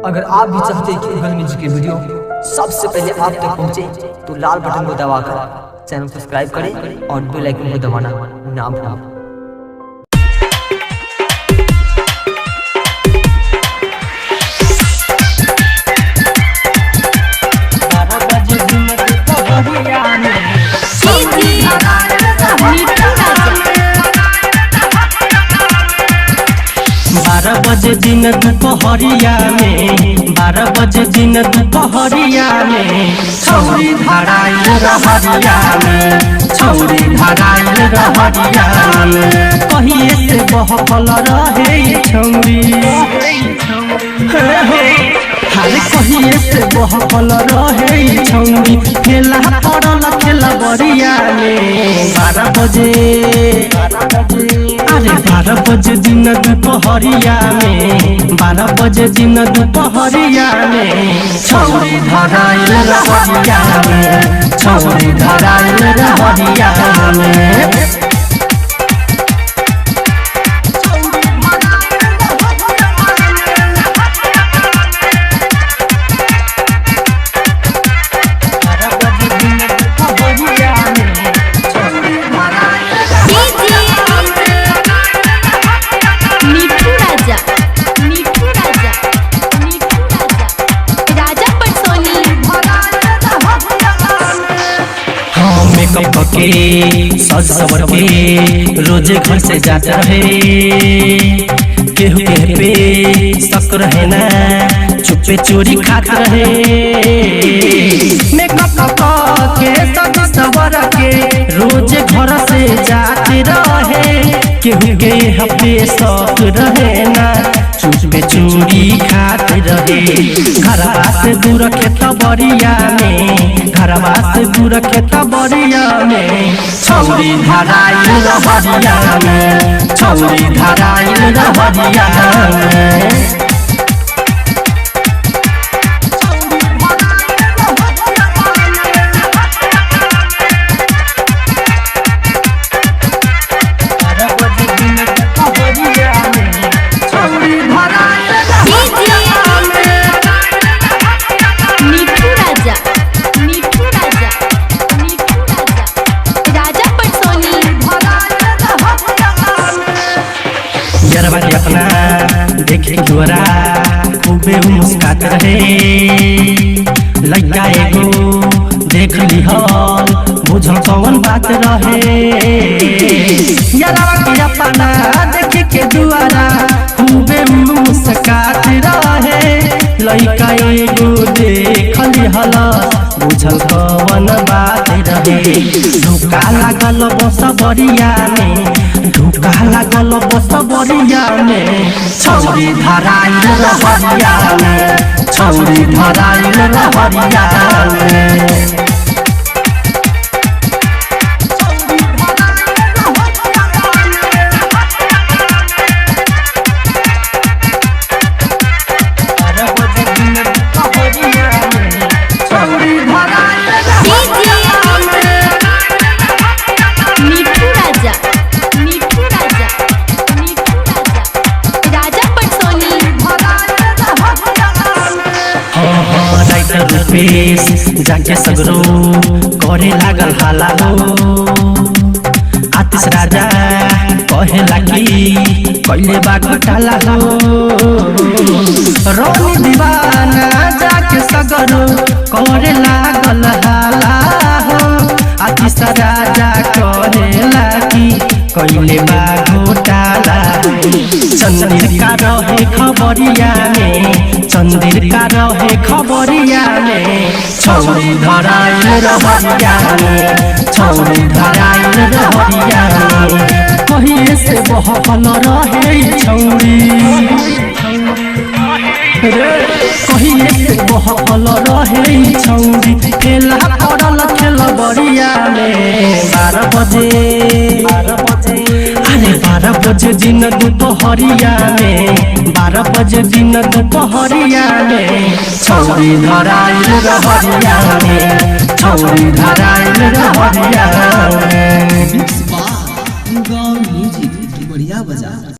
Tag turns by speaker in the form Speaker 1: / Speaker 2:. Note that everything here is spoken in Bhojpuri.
Speaker 1: अगर आप भी चाहते हैं कि उगल म्यूजिक की वीडियो सबसे पहले आप तक पहुंचे तो लाल बटन को दबाकर चैनल सब्सक्राइब करें और बेल आइकन को दबाना ना भूलें।
Speaker 2: बारह बजे दिन दोपहरिया में 12 बजे दिन दोपहरिया में छौरी धराइल रहरिया में छौरी धराइल रहरिया में कहिए से बहकल रहे छौरी हर कहिए से बहकल रहे छौरी खेला पड़ल खेला बरिया में 12 बजे अरे 12 बजे दिन दोपहरिया में 12 बजे दिन दोपहरिया में छौरी धराइल रहरिया में छौरी धराइल रहरिया में के सज सवर के रोजे घर से जाता रहे केहू के पे शक रहे ना चुपे चोरी खाता रहे मेकअप के सज सवर के रोजे घर से जाते रहे केहू के पे शक रहे ना चुपे चोरी खाते रहे घरवा से दूर खेत बरिया में घरवा से दूर खेत बरिया में छौरी धराइल रहरिया में छौरी धराइल रहरिया में अपना देखे गोरा खूबे मुस्कात रहे लइका एगो देख लिहल बुझल कौन बात रहे यारवा के अपना देखे के दुआरा खूबे मुस्कात रहे लइका एगो देख लिहल बुझल कौन बात रहे धोखा लागल बस बरिया में धोखा लागल बस बरिया में छौरी धराइल रहरिया में छौरी धराइल रहरिया में रुपेश जाके सगरो करे लागल हाला हो आतिश राजा कहे लागी कैले बा घोटाला हो रोनी दीवाना जाके सगरो करे लागल हाला हो आतिश राजा कहे लागी कैले बा घोटाला चंदिर का रहे खबरिया में चंदिर का रहे खबरिया में छौरी धराइल रहरिया में छौरी धराइल रहरिया में कहिए से बहकल रहे छौरी कहिए से बहकल रहे छौरी खेला पड़ल खेल बरिया में 12 बजे अरे 12 बजे दिन दोपहरिया में 12 बजे दिन दोपहरिया में छौरी धराइल रहरिया में छौरी धराइल रहरिया में।